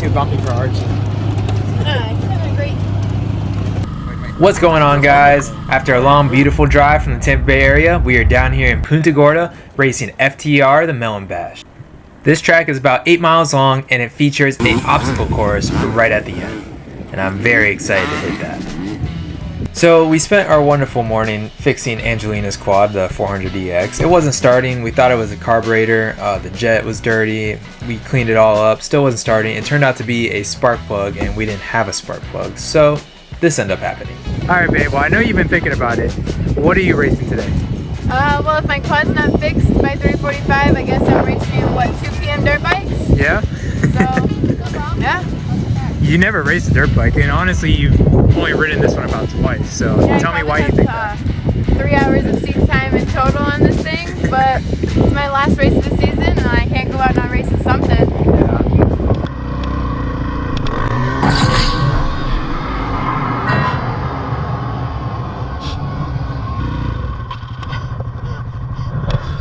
too bumpy for Archie. He's having a great. What's going on, guys? After a long, beautiful drive from the Tampa Bay area, we are down here in Punta Gorda racing FTR, the Melon Bash. This track is about 8 miles long and it features an obstacle course right at the end. And I'm very excited to hit that. So we spent our wonderful morning fixing Angelina's quad, the 400EX. It wasn't starting. We thought it was a carburetor. The jet was dirty. We cleaned it all up. Still wasn't starting. It turned out to be a spark plug and we didn't have a spark plug. So this ended up happening. Alright, babe. Well, I know you've been thinking about it. What are you racing today? Well, if my quad's not fixed by 3:45, I guess I'm racing, 2 p.m. dirt bikes? Yeah? So, yeah. You never raced a dirt bike, and honestly, you've only ridden this one about twice, so Yeah, tell me why you think that. 3 hours of seat time in total on this thing, but it's my last race of the season, and I can't go out not racing something.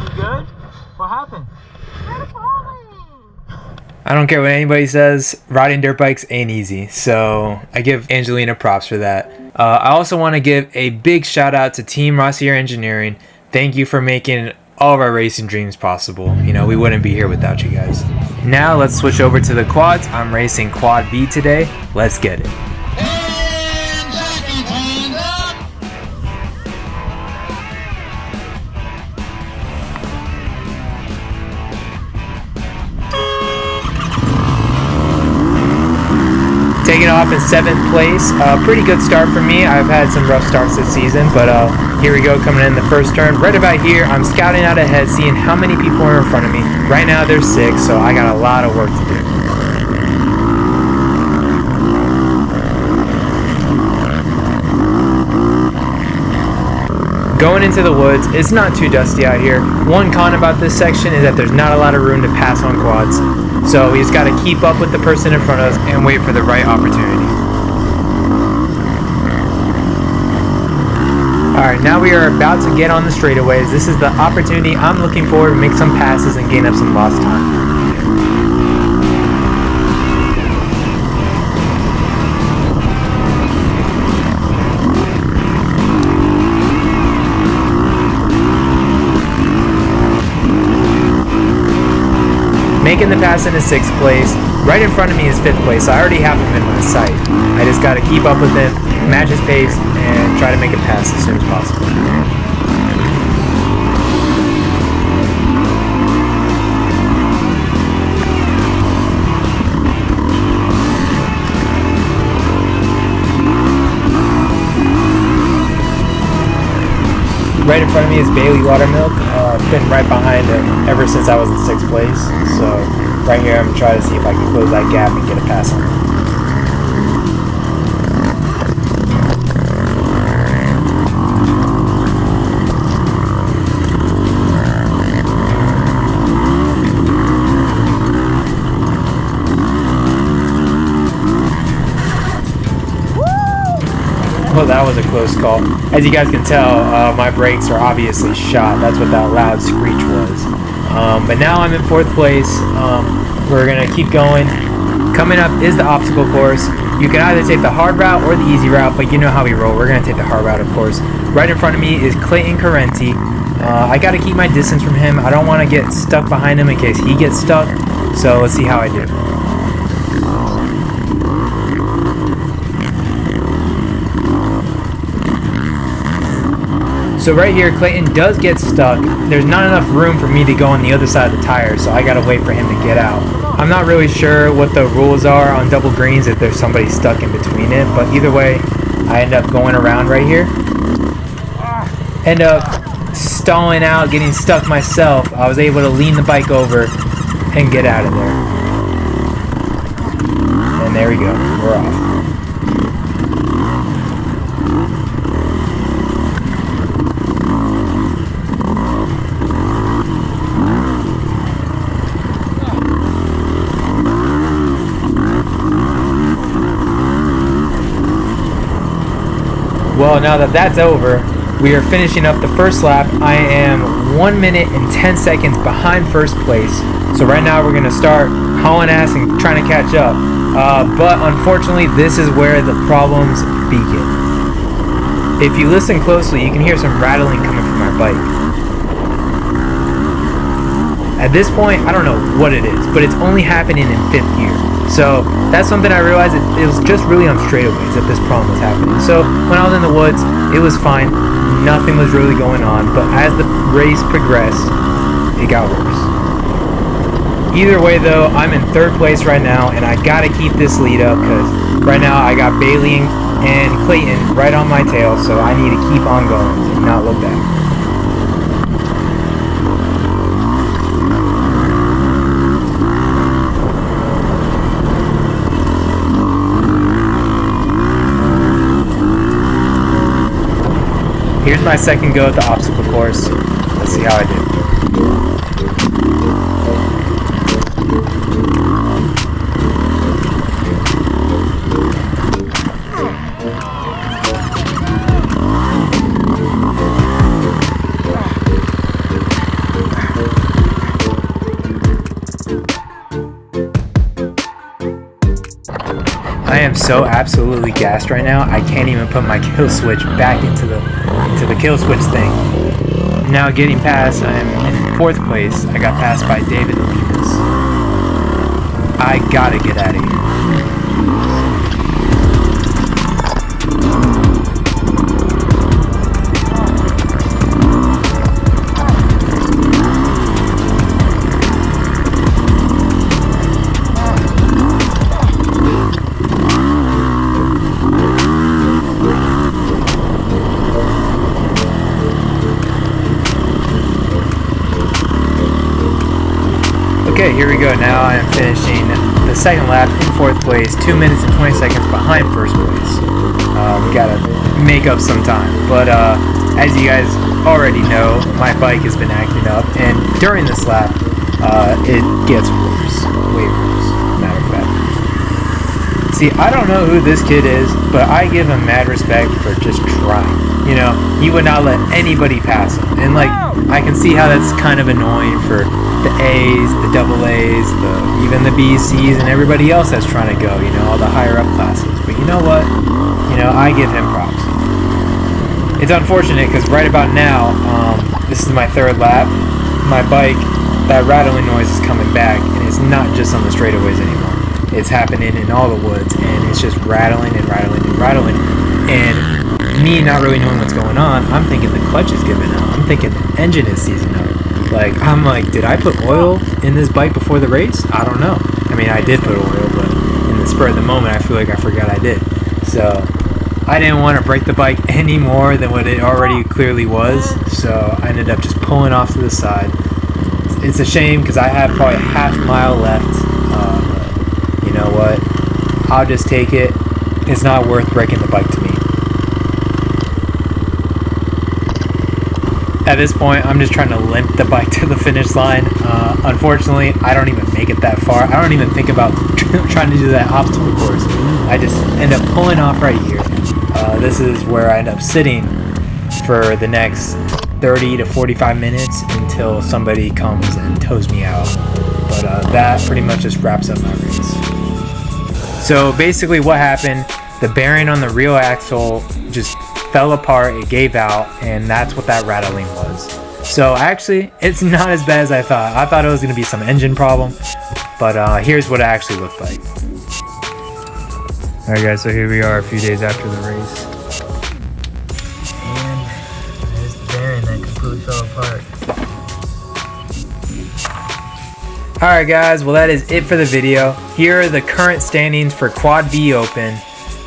You good? What happened? I don't care what anybody says, riding dirt bikes ain't easy, so I give Angelina props for that. I also want to give a big shout out to Team Rossier Engineering. Thank you for making all of our racing dreams possible. You know, we wouldn't be here without you guys. Now let's switch over to the quads. I'm racing Quad B today. Let's get it. Taking off in 7th place. Pretty good start for me. I've had some rough starts this season, but here we go, coming in the first turn. Right about here, I'm scouting out ahead, seeing how many people are in front of me. Right now there's 6, so I got a lot of work to do. Going into the woods, it's not too dusty out here. One con about this section is that there's not a lot of room to pass on quads. So we just got to keep up with the person in front of us and wait for the right opportunity. Alright, now we are about to get on the straightaways. This is the opportunity I'm looking for to make some passes and gain up some lost time. Making the pass into 6th place. Right in front of me is 5th place, so I already have him in my sight. I just got to keep up with him, match his pace, and try to make a pass as soon as possible. Right in front of me is Bailey Watermilk. Been right behind him ever since I was in 6th place. So right here I'm going to try to see if I can close that gap and get a pass on him. Well, that was a close call. As you guys can tell, my brakes are obviously shot. That's what that loud screech was. But now I'm in 4th place. We're going to keep going. Coming up is the obstacle course. You can either take the hard route or the easy route, but you know how we roll. We're going to take the hard route, of course. Right in front of me is Clayton Carenti. I got to keep my distance from him. I don't want to get stuck behind him in case he gets stuck. So let's see how I do. So right here, Clayton does get stuck. There's not enough room for me to go on the other side of the tire, so I gotta wait for him to get out. I'm not really sure what the rules are on double greens if there's somebody stuck in between it, but either way, I end up going around right here. End up stalling out, getting stuck myself. I was able to lean the bike over and get out of there. And there we go, we're off. Well, now that that's over, we are finishing up the first lap. I am 1 minute and 10 seconds behind first place. So right now we're going to start hauling ass and trying to catch up. But unfortunately, this is where the problems begin. If you listen closely, you can hear some rattling coming from my bike. At this point, I don't know what it is, but it's only happening in 5th gear. So that's something I realized, it was just really on straightaways that this problem was happening. So when I was in the woods, it was fine. Nothing was really going on, but as the race progressed, it got worse. Either way though, I'm in 3rd place right now, and I gotta keep this lead up because right now I got Bailey and Clayton right on my tail, so I need to keep on going and not look back. Here's my second go at the obstacle course. Let's see how I do. I am so absolutely gassed right now, I can't even put my kill switch back into the kill switch thing. Now getting past, I am in 4th place. I got passed by David Lemus. I gotta get out of here. Okay, here we go. Now I am finishing the 2nd lap in 4th place, 2 minutes and 20 seconds behind 1st place. We gotta make up some time, but as you guys already know, my bike has been acting up, and during this lap, it gets worse, way worse, matter of fact. See, I don't know who this kid is, but I give him mad respect for just trying. You know, he would not let anybody pass him, and like, I can see how that's kind of annoying for the A's, the double A's, even the B's, C's, and everybody else that's trying to go, you know, all the higher up classes. But you know what? You know, I give him props. It's unfortunate because right about now, this is my 3rd lap. My bike, that rattling noise is coming back, and it's not just on the straightaways anymore. It's happening in all the woods, and it's just rattling and rattling and rattling. And me not really knowing what's going on, I'm thinking the clutch is giving out. I'm thinking the engine is seizing up. Like, I'm like, did I put oil in this bike before the race? I don't know. I mean, I did put oil, but in the spur of the moment, I feel like I forgot I did. So, I didn't want to break the bike any more than what it already clearly was. So, I ended up just pulling off to the side. It's a shame because I have probably a half mile left. But you know what? I'll just take it. It's not worth breaking the bike to me. At this point, I'm just trying to limp the bike to the finish line. Unfortunately, I don't even make it that far. I don't even think about trying to do that obstacle course. I just end up pulling off right here. This is where I end up sitting for the next 30 to 45 minutes until somebody comes and tows me out. But that pretty much just wraps up my race. So basically what happened, the bearing on the rear axle just fell apart, it gave out, and that's what that rattling was. So actually, it's not as bad as I thought. I thought it was going to be some engine problem, but here's what it actually looked like. Alright guys, so here we are a few days after the race. And there's the bearing that completely fell apart. Alright guys, well that is it for the video. Here are the current standings for Quad B Open.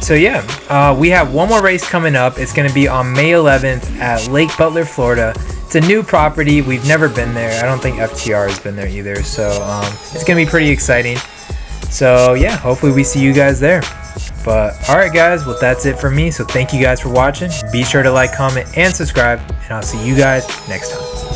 So yeah, we have one more race coming up. It's going to be on May 11th at Lake Butler, Florida. It's a new property. We've never been there. I don't think FTR has been there either. So it's going to be pretty exciting. So yeah, hopefully we see you guys there. But alright guys, well that's it for me. So thank you guys for watching. Be sure to like, comment, and subscribe. And I'll see you guys next time.